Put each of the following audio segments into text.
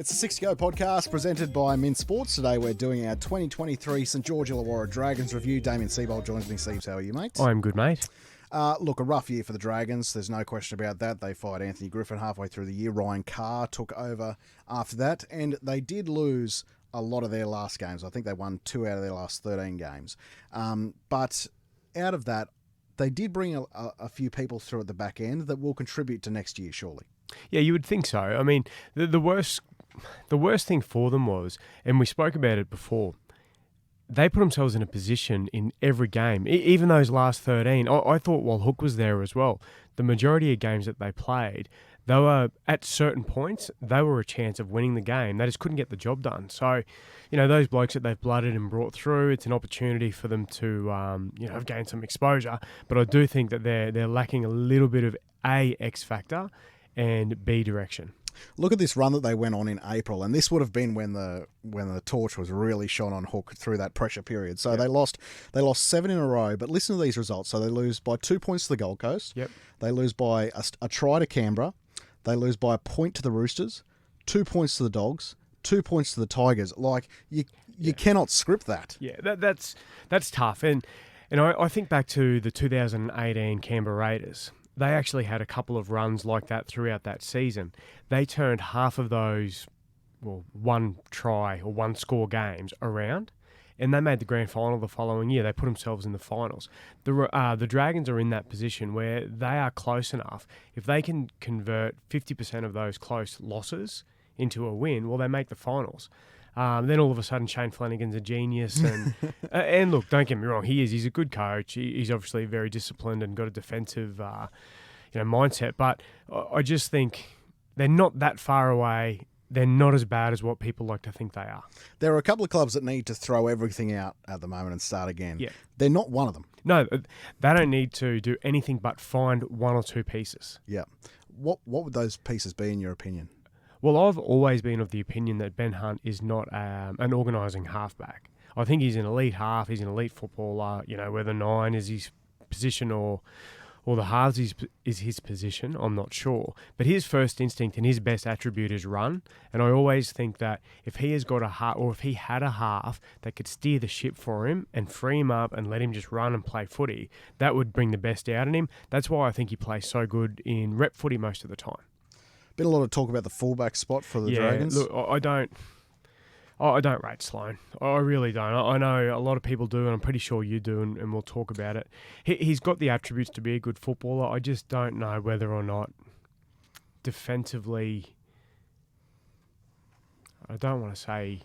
It's a 6 to Go podcast presented by Min Sports. Today we're doing our 2023 St George Illawarra Dragons review. Damien Seabold joins me. Siebes, how are you, mate? I'm good, mate. Look, a rough year for the Dragons. There's no question about that. They fired Anthony Griffin halfway through the year. Ryan Carr took over after that, and they did lose a lot of their last games. I think they won 2 out of their last 13 games. But out of that, they did bring a few people through at the back end that will contribute to next year, surely. Yeah, you would think so. I mean, the worst thing for them was, and we spoke about it before, they put themselves in a position in every game, even those last 13. I thought while Hook was there as well, the majority of games that they played, they were, at certain points, they were a chance of winning the game. They just couldn't get the job done. So, those blokes that they've blooded and brought through, it's an opportunity for them to, gain some exposure. But I do think that they're lacking a little bit of A, X factor, and B, direction. Look at this run that they went on in April, and this would have been when the torch was really shone on Hook through that pressure period. So they lost 7 in a row, but listen to these results. So they lose by 2 points to the Gold Coast. Yep. They lose by a try to Canberra. They lose by a point to the Roosters, 2 points to the Dogs, 2 points to the Tigers. Like you cannot script that. Yeah, that's tough. And I think back to the 2018 Canberra Raiders. They actually had a couple of runs like that throughout that season. They turned half of those, one try or one score games around, and they made the grand final the following year. They put themselves in the finals. The Dragons are in that position where they are close enough. If they can convert 50% of those close losses into a win, well, they make the finals. Then all of a sudden, Shane Flanagan's a genius. And and look, don't get me wrong, he's a good coach. He's obviously very disciplined and got a defensive mindset. But I just think they're not that far away. They're not as bad as what people like to think they are. There are a couple of clubs that need to throw everything out at the moment and start again. Yeah. They're not one of them. No, they don't need to do anything but find 1 or 2 pieces. Yeah. What would those pieces be, in your opinion? Well, I've always been of the opinion that Ben Hunt is not an organising halfback. I think he's an elite half. He's an elite footballer. Whether 9 is his position or the halves is his position, I'm not sure. But his first instinct and his best attribute is run. And I always think that if he has got a half, or if he had a half that could steer the ship for him and free him up and let him just run and play footy, that would bring the best out in him. That's why I think he plays so good in rep footy most of the time. Been a lot of talk about the fullback spot for the Dragons. Look, I don't rate Sloan. I really don't. I know a lot of people do, and I'm pretty sure you do, and we'll talk about it. He's got the attributes to be a good footballer. I just don't know whether or not defensively, I don't want to say,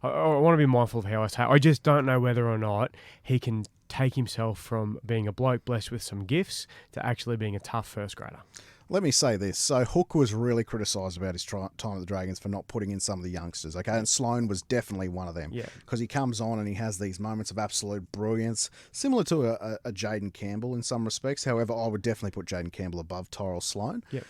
I want to be mindful of how I say it. I just don't know whether or not he can take himself from being a bloke blessed with some gifts to actually being a tough first grader. Let me say this. So Hook was really criticised about his time at the Dragons for not putting in some of the youngsters, okay? And Sloan was definitely one of them. Yeah. Because he comes on and he has these moments of absolute brilliance, similar to a Jaden Campbell in some respects. However, I would definitely put Jaden Campbell above Tyrell Sloan. Yeah.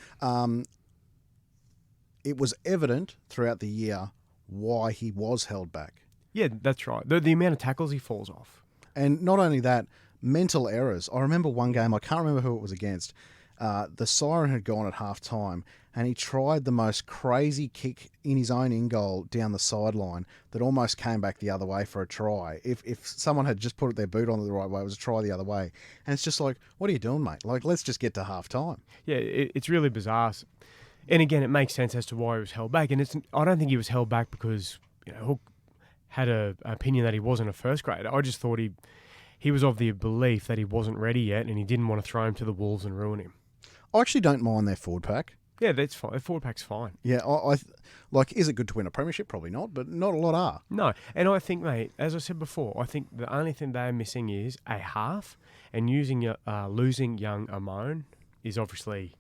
It was evident throughout the year why he was held back. Yeah, that's right. The amount of tackles he falls off. And not only that, mental errors. I remember one game, I can't remember who it was against. The siren had gone at half time, and he tried the most crazy kick in his own in goal down the sideline that almost came back the other way for a try. If someone had just put their boot on the right way, it was a try the other way. And it's just like, what are you doing, mate? Like, let's just get to half time. Yeah, it's really bizarre. And again, it makes sense as to why he was held back. And I don't think he was held back because Hook had an opinion that he wasn't a first grader. I just thought he was of the belief that he wasn't ready yet, and he didn't want to throw him to the wolves and ruin him. I actually don't mind their forward pack. Yeah, that's fine. Their forward pack's fine. Yeah, is it good to win a premiership? Probably not, but not a lot are. No, and I think, mate, as I said before, I think the only thing they're missing is a half, and losing young Amon is obviously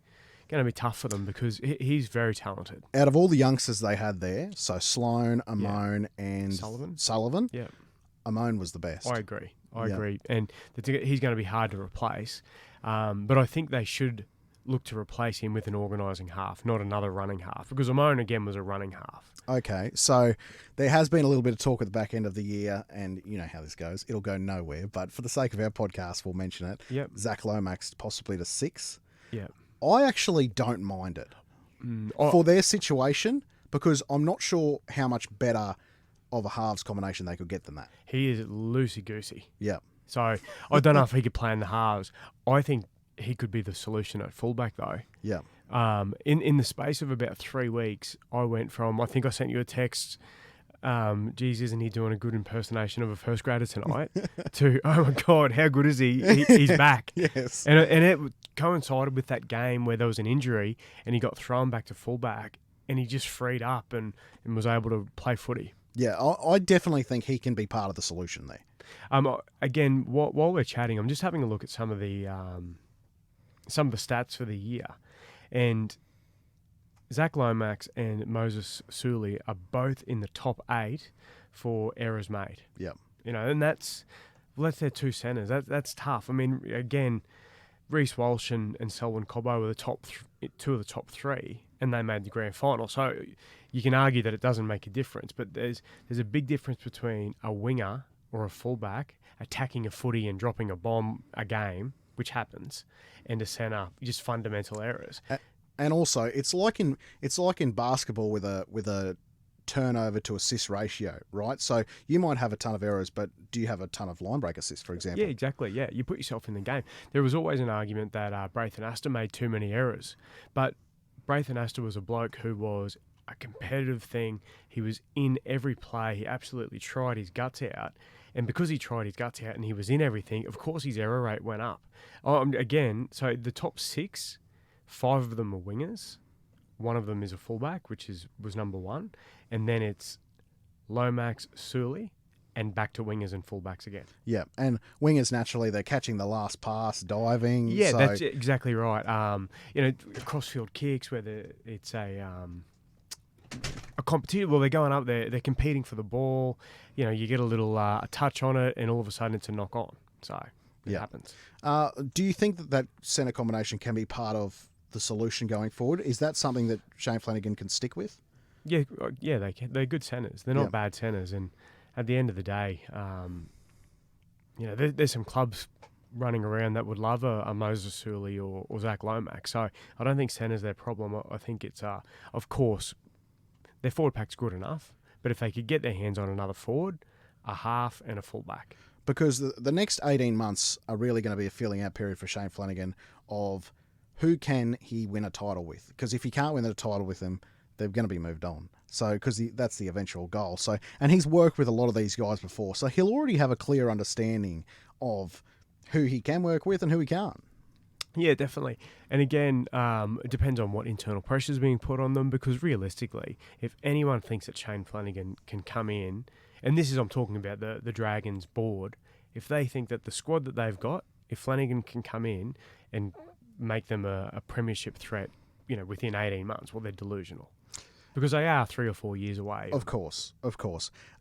going to be tough for them because he's very talented. Out of all the youngsters they had there, so Sloan, Amon, and Sullivan, yeah, Amon was the best. I agree, and he's going to be hard to replace. But I think they should look to replace him with an organising half, not another running half, because Amon again was a running half. Okay, so there has been a little bit of talk at the back end of the year, and you know how this goes. It'll go nowhere, but for the sake of our podcast, we'll mention it. Yep. Zach Lomax possibly to 6. Yeah. I actually don't mind it for their situation because I'm not sure how much better of a halves combination they could get than that. He is loosey-goosey. Yeah. So I don't know if he could play in the halves. I think he could be the solution at fullback, though. Yeah. In the space of about 3 weeks, I went from, I think I sent you a text, geez, isn't he doing a good impersonation of a first grader tonight? to, oh my God, how good is he? He's back. Yes. And it coincided with that game where there was an injury and he got thrown back to fullback and he just freed up and was able to play footy. Yeah, I definitely think he can be part of the solution there. Again, while we're chatting, I'm just having a look at some of the stats for the year. And Zach Lomax and Moses Suli are both in the top 8 for errors made. Yeah. You know, and that's their 2 centres. That's tough. I mean, again, Reece Walsh and Selwyn Cobbo were the top 2 of the top 3, and they made the grand final. So you can argue that it doesn't make a difference, but there's a big difference between a winger or a fullback attacking a footy and dropping a bomb a game, which happens, and a centre, just fundamental errors. And also, it's like in basketball with a turnover to assist ratio, right? So you might have a ton of errors, but do you have a ton of line break assists, for example? Yeah, exactly. Yeah, you put yourself in the game. There was always an argument that Braithen Astor made too many errors, but Braithen Astor was a bloke who was a competitive thing. He was in every play. He absolutely tried his guts out. And because he tried his guts out and he was in everything, of course his error rate went up. Again, so the top 6, 5 of them are wingers. One of them is a fullback, which was number 1. And then it's Lomax, Suli, and back to wingers and fullbacks again. Yeah, and wingers, naturally, they're catching the last pass, diving. Yeah, so... that's exactly right. Crossfield kicks, whether it's a competition, well, they're going up there, they're competing for the ball. You know, you get a little a touch on it, and all of a sudden it's a knock on. So it happens. Do you think that centre combination can be part of the solution going forward? Is that something that Shane Flanagan can stick with? Yeah, they can. They're good centres. They're not bad centres, and at the end of the day, there's some clubs running around that would love a Moses Suli or Zach Lomax. So I don't think centre's their problem. I think it's, of course, their forward pack's good enough, but if they could get their hands on another forward, a half and a fullback. Because the next 18 months are really going to be a filling out period for Shane Flanagan of who can he win a title with. Because if he can't win a title with them, they're going to be moved on. So, because that's the eventual goal. So, and he's worked with a lot of these guys before, so he'll already have a clear understanding of who he can work with and who he can't. Yeah, definitely. And again, it depends on what internal pressure is being put on them, because realistically, if anyone thinks that Shane Flanagan can come in, and this is, I'm talking about the Dragons board, if they think that the squad that they've got, if Flanagan can come in and make them a premiership threat, within 18 months, well, they're delusional. Because they are 3 or 4 years away. Of course.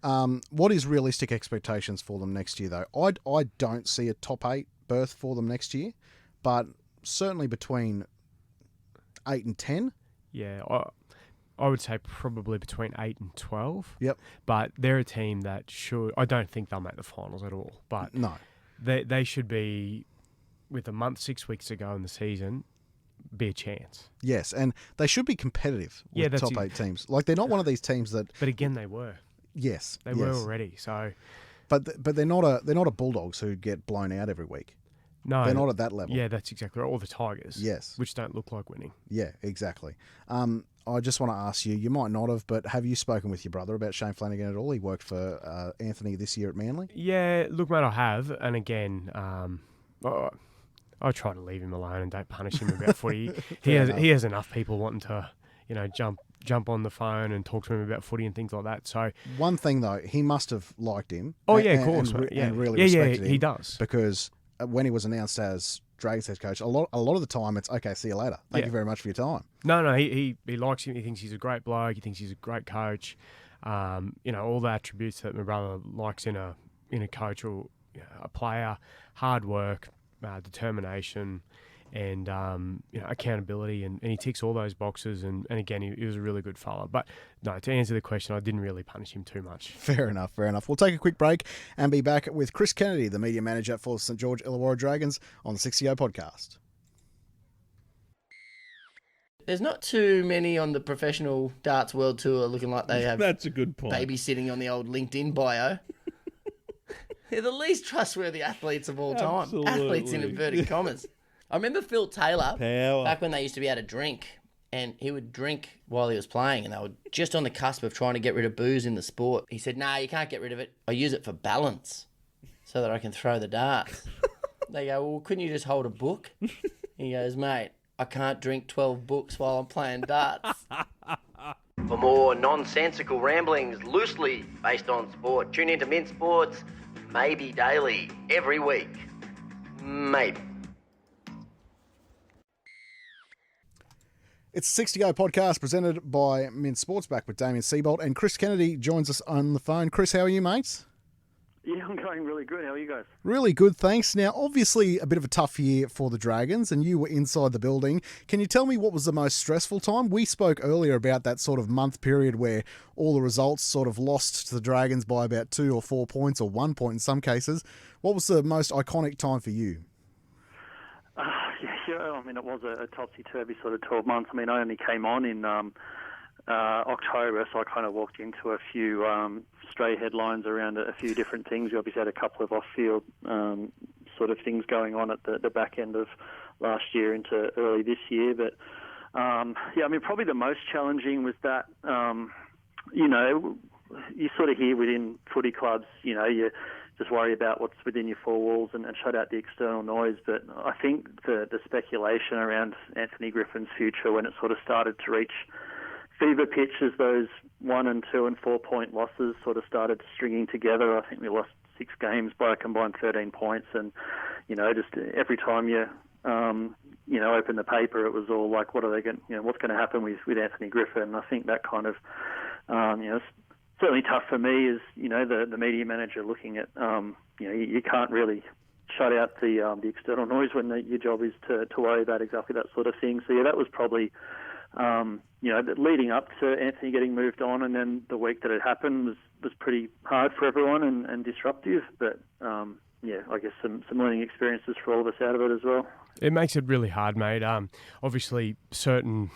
What is realistic expectations for them next year, though? I don't see a top 8 berth for them next year, but certainly between 8 and 10. Yeah, I would say probably between 8 and 12. Yep. But they're a team that I don't think they'll make the finals at all. But no, they should be, with a month, 6 weeks to go in the season, be a chance. Yes, and they should be competitive with top 8 teams. Like, they're not one of these teams that... But again, they were. Yes. They were already, so... But they're not a Bulldogs who get blown out every week. No. They're not at that level. Yeah, that's exactly right. Or the Tigers. Yes. Which don't look like winning. Yeah, exactly. I just want to ask you might not have, but have you spoken with your brother about Shane Flanagan at all? He worked for Anthony this year at Manly. Yeah, look, mate, I have. And again, I try to leave him alone and don't punish him about footy. He has enough people wanting to, jump on the phone and talk to him about footy and things like that. So one thing though, he must have liked him. Oh yeah, of course, and really respected him. He does, because when he was announced as Dragons head coach, a lot of the time it's okay. See you later. Thank you very much for your time. No, he likes him. He thinks he's a great bloke. He thinks he's a great coach. All the attributes that my brother likes in a coach or a player: hard work, determination, and accountability, and he ticks all those boxes. And again, he was a really good fella. But no, to answer the question, I didn't really punish him too much. Fair enough. We'll take a quick break and be back with Chris Kennedy, the media manager for St George Illawarra Dragons, on the 60O podcast. There's not too many on the professional darts world tour looking like they have That's a good point. babysitting on the old LinkedIn bio. They're the least trustworthy athletes of all time. Absolutely. Athletes in inverted commas. I remember Phil Taylor, Power. back when they used to be able to drink, and he would drink while he was playing, and they were just on the cusp of trying to get rid of booze in the sport. He said, "No, you can't get rid of it. I use it for balance so that I can throw the darts." They go, "Well, couldn't you just hold a book?" He goes, "Mate, I can't drink 12 books while I'm playing darts." For more nonsensical ramblings loosely based on sport, tune into Mint Sports, maybe daily, every week. Maybe. It's the 60O podcast presented by Mint Sports, back with Damien Seabolt, and Chris Kennedy joins us on the phone. Chris, how are you, mates? Yeah, I'm going really good. How are you guys? Really good, thanks. Now, obviously, a bit of a tough year for the Dragons, and you were inside the building. Can you tell me what was the most stressful time? We spoke earlier about that sort of month period where all the results sort of lost to the Dragons by about 2 or 4 points, or 1 point in some cases. What was the most iconic time for you? Yeah, I mean, it was a topsy-turvy sort of 12 months. I mean, I only came on in October, so I kind of walked into a few stray headlines around a few different things. We obviously had a couple of off-field sort of things going on at the back end of last year into early this year. But, yeah, I mean, probably the most challenging was that, you sort of hear within footy clubs, you just worry about what's within your four walls and shut out the external noise. But I think the speculation around Anthony Griffin's future, when it sort of started to reach fever pitch as those 1 and 2 and 4 point losses sort of started stringing together. I think we lost 6 games by a combined 13 points, and just every time you open the paper, it was all like, what are they going? What's going to happen with Anthony Griffin? And I think that kind of it's certainly tough for me as the media manager looking at you can't really shut out the external noise when your job is to worry about exactly that sort of thing. So yeah, that was probably. Leading up to Anthony getting moved on, and then the week that it happened was pretty hard for everyone and disruptive. But I guess some learning experiences for all of us out of it as well. It makes it really hard, mate. Obviously, certain,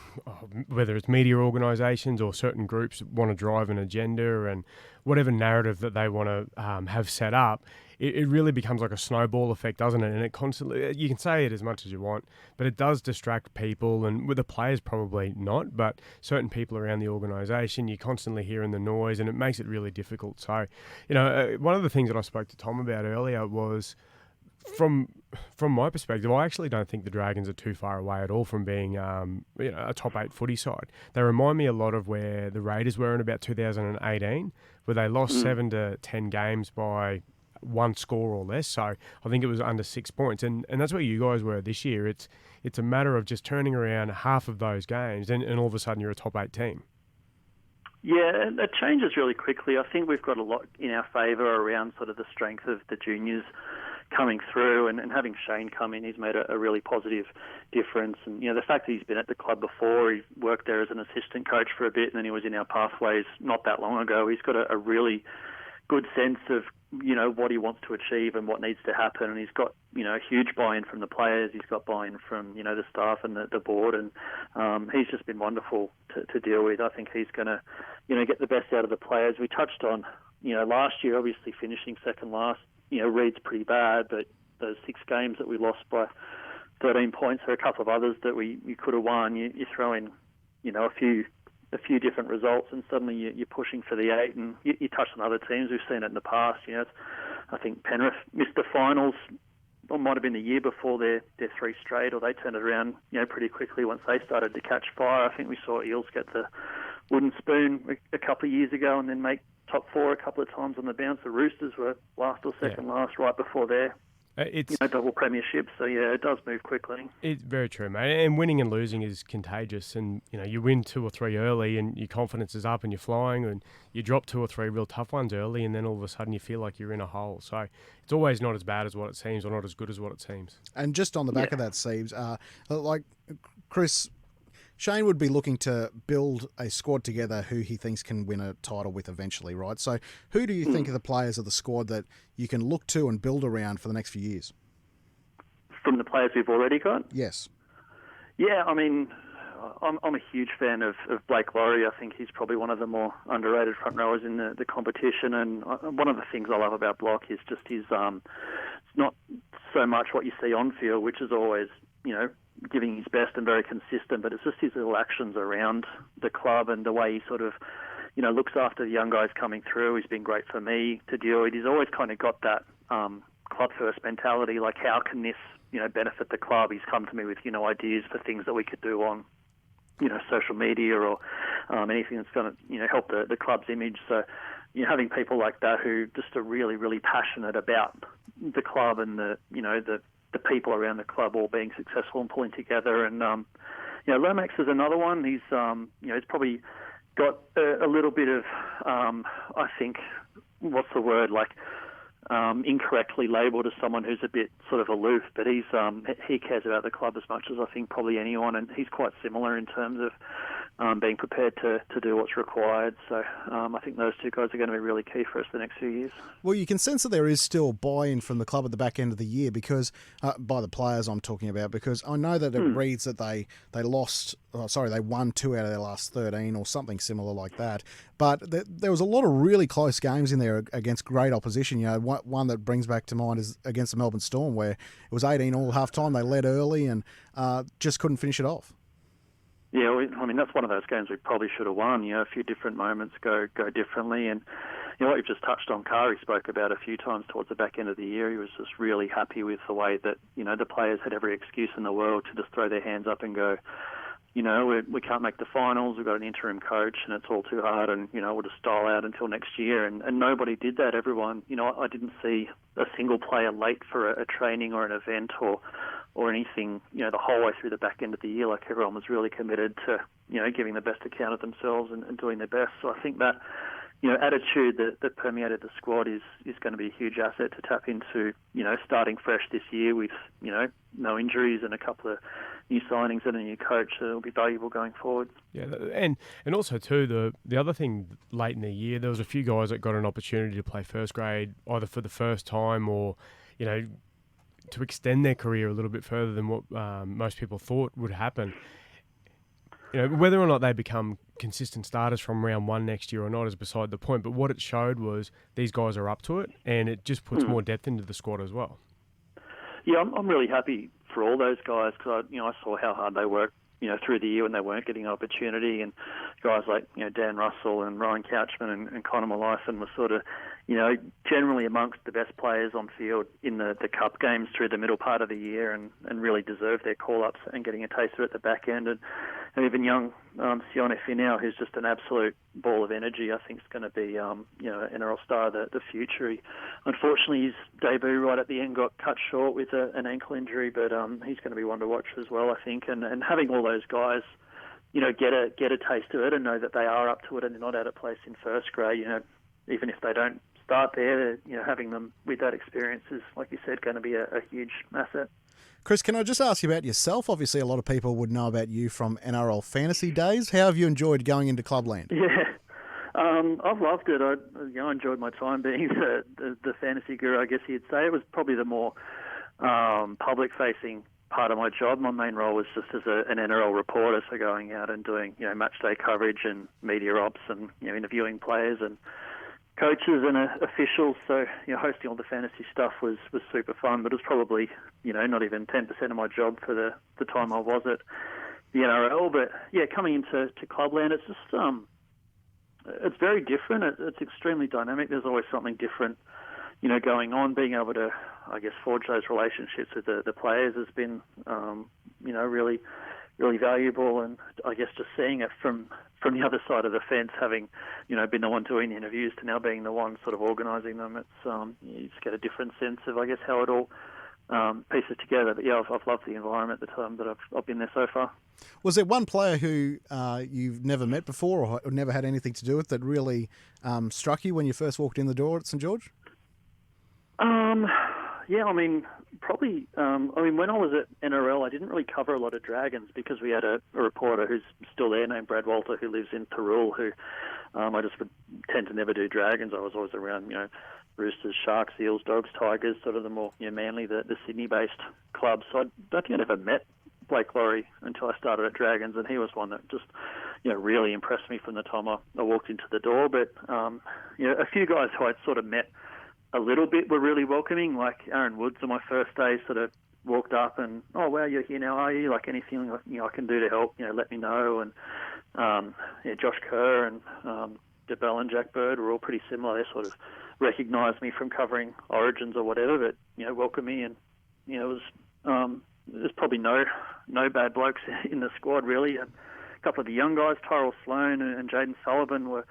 whether it's media organisations or certain groups want to drive an agenda and whatever narrative that they want to have set up, it really becomes like a snowball effect, doesn't it? And it constantly, you can say it as much as you want, but it does distract people, and with the players probably not, but certain people around the organisation, you're constantly hearing the noise, and it makes it really difficult. So, one of the things that I spoke to Tom about earlier was, from my perspective, I actually don't think the Dragons are too far away at all from being a top 8 footy side. They remind me a lot of where the Raiders were in about 2018, where they lost 7 to 10 games by 1 score or less. So I think it was under 6 points, and that's where you guys were this year. It's a matter of just turning around half of those games, and all of a sudden you're a top 8 team. Yeah, it changes really quickly. I think we've got a lot in our favour around sort of the strength of the juniors coming through, and having Shane come in, he's made a really positive difference. And the fact that he's been at the club before, he worked there as an assistant coach for a bit, and then he was in our pathways not that long ago. He's got a really good sense of what he wants to achieve and what needs to happen, and he's got a huge buy-in from the players. He's got buy-in from the staff and the board, and he's just been wonderful to deal with. I think he's going to get the best out of the players. We touched on last year, obviously finishing second last. Reed's pretty bad, but those 6 games that we lost by 13 points, there are a couple of others that we could have won. You throw in a few different results, and suddenly you're pushing for the 8. And you touched on other teams. We've seen it in the past. I think Penrith missed the finals, or might have been the year before their 3 straight, or they turned it around pretty quickly once they started to catch fire. I think we saw Eels get the wooden spoon a couple of years ago, and then make top 4 a couple of times on the bounce. The Roosters were last or second last right before there. It's double premierships. So yeah, it does move quickly. It's very true, mate. And winning and losing is contagious. And you win 2 or 3 early, and your confidence is up, and you're flying. And you drop 2 or 3 real tough ones early, and then all of a sudden you feel like you're in a hole. So it's always not as bad as what it seems, or not as good as what it seems. And just on the back of that, Siebes, like Chris, Shane would be looking to build a squad together who he thinks can win a title with eventually, right? So who do you think are the players of the squad that you can look to and build around for the next few years? From the players we've already got? Yes. Yeah, I mean, I'm a huge fan of Blake Laurie. I think he's probably one of the more underrated front rowers in the competition. And one of the things I love about Block is just his, it's not so much what you see on field, which is always, giving his best and very consistent, but it's just his little actions around the club and the way he sort of, looks after the young guys coming through. He's been great for me to deal with. He's always kind of got that club first mentality, like how can this, benefit the club? He's come to me with, ideas for things that we could do on, social media or anything that's going to, help the club's image. So, having people like that who just are really, really passionate about the club and the people around the club all being successful and pulling together. And, Lomax is another one. He's, he's probably got a little bit of, I think, what's the word, incorrectly labelled as someone who's a bit sort of aloof, but he cares about the club as much as I think probably anyone, and he's quite similar in terms of being prepared to do what's required. So I think those two guys are going to be really key for us the next few years. Well, you can sense that there is still buy-in from the club at the back end of the year because, by the players I'm talking about, because I know that it reads that they won 2 out of their last 13 or something similar like that. But there was a lot of really close games in there against great opposition. One that brings back to mind is against the Melbourne Storm, where it was 18 all half-time. They led early and just couldn't finish it off. Yeah, that's one of those games we probably should have won. A few different moments go differently. And, what you've just touched on, Kari spoke about a few times towards the back end of the year. He was just really happy with the way that, the players had every excuse in the world to just throw their hands up and go, we can't make the finals, we've got an interim coach and it's all too hard and, we'll just style out until next year. And nobody did that. Everyone, I didn't see a single player late for a training or an event or anything, the whole way through the back end of the year. Like everyone was really committed to, giving the best account of themselves and doing their best. So I think that, attitude that permeated the squad is going to be a huge asset to tap into, starting fresh this year with, no injuries and a couple of new signings and a new coach. So it'll be valuable going forward. Yeah, and also too, the other thing late in the year, there was a few guys that got an opportunity to play first grade either for the first time or, to extend their career a little bit further than what most people thought would happen. Whether or not they become consistent starters from round 1 next year or not is beside the point. But what it showed was these guys are up to it, and it just puts more depth into the squad as well. Yeah, I'm really happy for all those guys because I saw how hard they worked, through the year when they weren't getting an opportunity, and guys like Dan Russell and Ryan Couchman and Connor Malaithan were sort of, generally amongst the best players on field in the cup games through the middle part of the year, and really deserved their call-ups and getting a taste of it at the back end. And even young Sione Finau, who's just an absolute ball of energy, I think is going to be an NRL star of the future. Unfortunately, his debut right at the end got cut short with an ankle injury, but he's going to be one to watch as well, I think. And having all those guys, get a taste of it and know that they are up to it and they're not out of place in first grade, even if they don't start there, having them with that experience is, like you said, going to be a huge asset. Chris, can I just ask you about yourself? Obviously, a lot of people would know about you from NRL fantasy days. How have you enjoyed going into Clubland? Yeah, I've loved it. I enjoyed my time being the fantasy guru, I guess you'd say. It was probably the more public-facing part of my job. My main role was just as an NRL reporter, so going out and doing match day coverage and media ops and interviewing players and coaches and officials. So hosting all the fantasy stuff was super fun, but it was probably not even 10% of my job for the time I was at the NRL. But yeah, coming into Clubland, it's just it's very different. It's extremely dynamic. There's always something different going on. Being able to, I guess, forge those relationships with the players has been really, really valuable. And I guess just seeing it from the other side of the fence, having been the one doing the interviews to now being the one sort of organising them, it's you just get a different sense of, I guess, how it all piece it together. But yeah, I've loved the environment that I've been there so far. Was there one player who you've never met before or never had anything to do with that really struck you when you first walked in the door at St George? Yeah, I mean, probably. When I was at NRL, I didn't really cover a lot of Dragons because we had a reporter who's still there named Brad Walter who lives in Thirroul who I just would tend to never do Dragons. I was always around, Roosters, Sharks, Eels, Dogs, Tigers, sort of the more Manly, the Sydney-based clubs. So I don't think I'd ever met Blake Laurie until I started at Dragons, and he was one that just really impressed me from the time I walked into the door. But a few guys who I'd sort of met a little bit were really welcoming, like Aaron Woods on my first day sort of walked up and, oh, wow, you're here now, are you? Like anything I can do to help, let me know. And Josh Kerr and DeBell and Jack Bird were all pretty similar. They sort of recognised me from covering Origins or whatever, but, welcomed me. And, there's probably no bad blokes in the squad, really. A couple of the young guys, Tyrell Sloan and Jaden Sullivan, were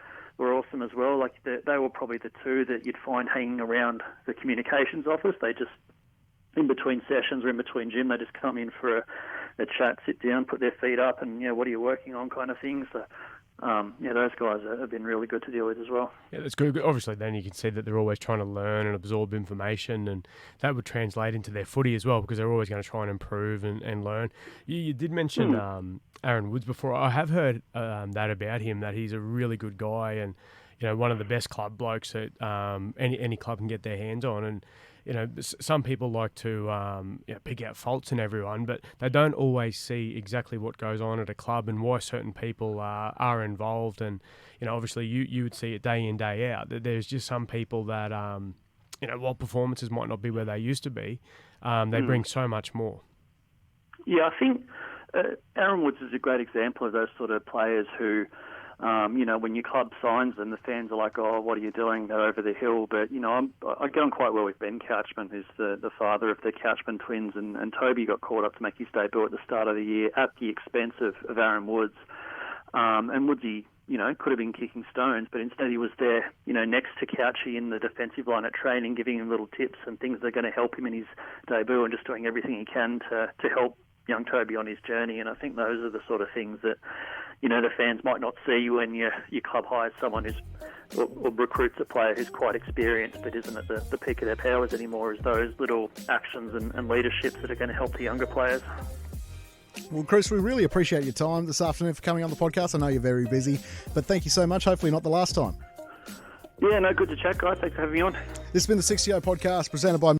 awesome as well. Like they were probably the two that you'd find hanging around the communications office. They just, in between sessions or in between gym, they just come in for a chat, sit down, put their feet up, and what are you working on, kind of thing. So those guys have been really good to deal with as well. Yeah, that's good. Obviously, then you can see that they're always trying to learn and absorb information, and that would translate into their footy as well because they're always going to try and improve and learn. You did mention Aaron Woods before. I have heard that about him, that he's a really good guy and one of the best club blokes that any club can get their hands on. And some people like to pick out faults in everyone, but they don't always see exactly what goes on at a club and why certain people are involved. And obviously you would see it day in, day out. There's just some people that while performances might not be where they used to be, they bring so much more. Yeah, I think Aaron Woods is a great example of those sort of players who, when your club signs them, the fans are like, oh, what are you doing? They're over the hill. But, I get on quite well with Ben Couchman, who's the father of the Couchman twins, and Toby got called up to make his debut at the start of the year at the expense of Aaron Woods. And Woodsy, could have been kicking stones, but instead he was there, next to Couchy in the defensive line at training, giving him little tips and things that are going to help him in his debut and just doing everything he can to help young Toby on his journey. And I think those are the sort of things that, the fans might not see when your club hires someone or recruits a player who's quite experienced but isn't at the peak of their powers anymore, is those little actions and leaderships that are going to help the younger players. Well, Chris, we really appreciate your time this afternoon for coming on the podcast. I know you're very busy, but thank you so much. Hopefully not the last time. Yeah, no, good to chat, guys. Thanks for having me on. This has been the 60O podcast presented by